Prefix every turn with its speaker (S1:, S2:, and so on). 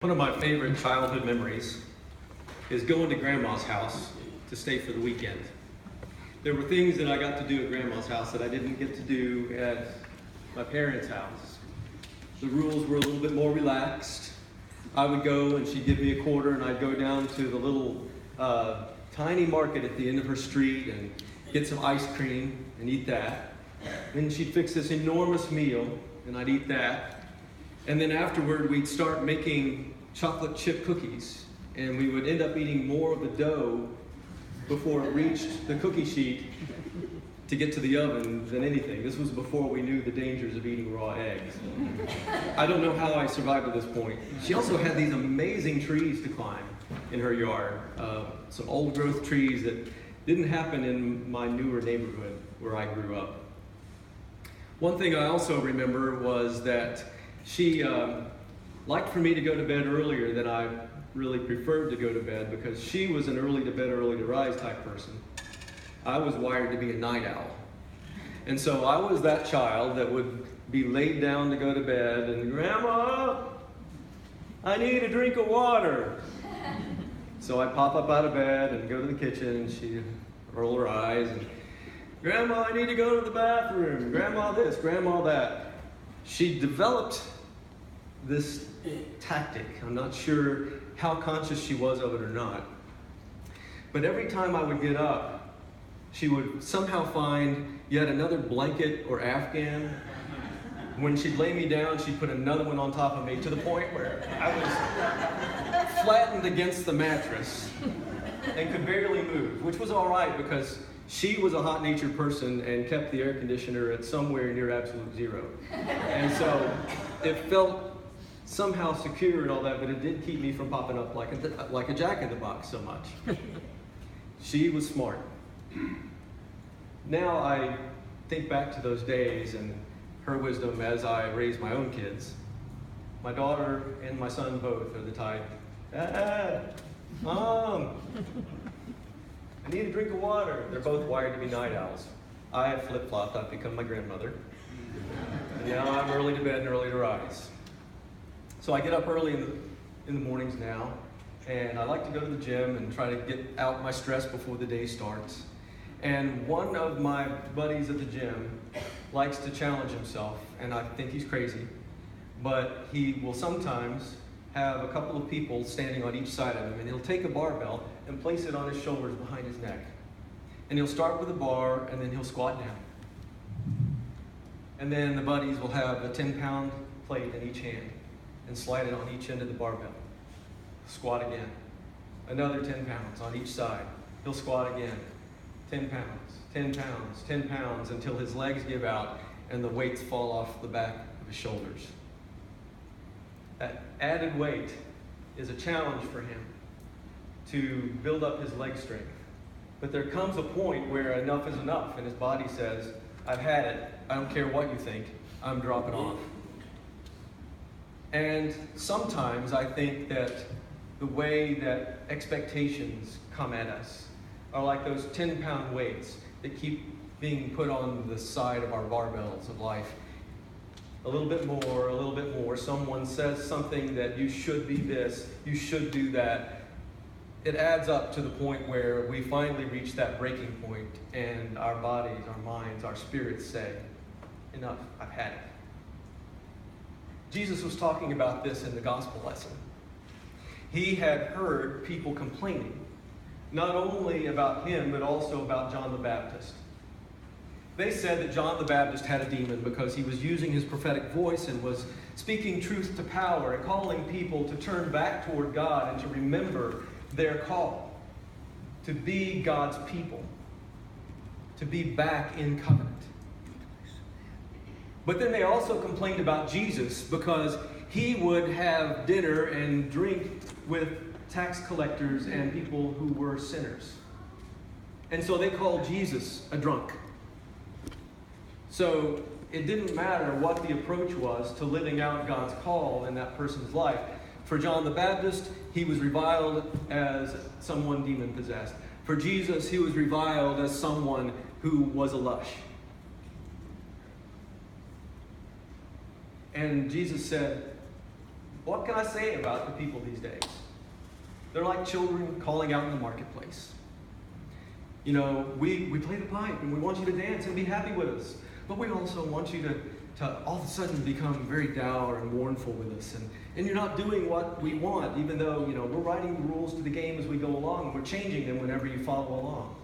S1: One of my favorite childhood memories is going to Grandma's house to stay for the weekend. There were things that I got to do at Grandma's house that I didn't get to do at my parents' house. The rules were a little bit more relaxed. I would go and she'd give me a quarter and I'd go down to the little tiny market at the end of her street and get some ice cream and eat that. Then she'd fix this enormous meal and I'd eat that. And then afterward we'd start making chocolate chip cookies and we would end up eating more of the dough before it reached the cookie sheet to get to the oven than anything. This was before we knew the dangers of eating raw eggs. I don't know how I survived at this point. She also had these amazing trees to climb in her yard. Some old growth trees that didn't happen in my newer neighborhood where I grew up. One thing I also remember was that she liked for me to go to bed earlier than I really preferred to go to bed because she was an early to bed, early to rise type person. I was wired to be a night owl. And so I was that child that would be laid down to go to bed and, "Grandma, I need a drink of water." So I'd pop up out of bed and go to the kitchen and she'd roll her eyes and, "Grandma, I need to go to the bathroom. Grandma this, Grandma that." She developed this tactic. I'm not sure how conscious she was of it or not. But every time I would get up, she would somehow find yet another blanket or Afghan. When she'd lay me down, she'd put another one on top of me to the point where I was flattened against the mattress and could barely move, which was all right because she was a hot-natured person and kept the air conditioner at somewhere near absolute zero. And so it felt somehow secure and all that, but it did keep me from popping up like a jack-in-the-box so much. She was smart. Now I think back to those days and her wisdom as I raise my own kids. My daughter and my son both are the type, "Dad, Mom, I need a drink of water." They're both wired to be night owls. I have flip-flopped. I've become my grandmother. And now I'm early to bed and early to rise. So I get up early in the mornings now, and I like to go to the gym and try to get out my stress before the day starts. And one of my buddies at the gym likes to challenge himself, and I think he's crazy, but he will sometimes have a couple of people standing on each side of him, and he'll take a barbell and place it on his shoulders behind his neck. And he'll start with a bar, and then he'll squat down. And then the buddies will have a 10-pound plate in each hand and slide it on each end of the barbell. Squat again. Another 10 pounds on each side. He'll squat again. 10 pounds, 10 pounds, 10 pounds until his legs give out and the weights fall off the back of his shoulders. That added weight is a challenge for him to build up his leg strength. But there comes a point where enough is enough and his body says, "I've had it. I don't care what you think. I'm dropping off." And sometimes I think that the way that expectations come at us are like those 10-pound weights that keep being put on the side of our barbells of life. A little bit more, a little bit more. Someone says something that you should be this, you should do that. It adds up to the point where we finally reach that breaking point and our bodies, our minds, our spirits say, "Enough, I've had it." Jesus was talking about this in the gospel lesson. He had heard people complaining, not only about him, but also about John the Baptist. They said that John the Baptist had a demon because he was using his prophetic voice and was speaking truth to power and calling people to turn back toward God and to remember their call, to be God's people, to be back in covenant. But then they also complained about Jesus because he would have dinner and drink with tax collectors and people who were sinners. And so they called Jesus a drunk. So it didn't matter what the approach was to living out God's call in that person's life. For John the Baptist, he was reviled as someone demon-possessed. For Jesus, he was reviled as someone who was a lush. And Jesus said, What can I say about the people these days? They're like children calling out in the marketplace. You know, we play the pipe and we want you to dance and be happy with us. But we also want you to all of a sudden become very dour and mournful with us. And you're not doing what we want, even though, you know, we're writing the rules to the game as we go along. We're changing them whenever you follow along.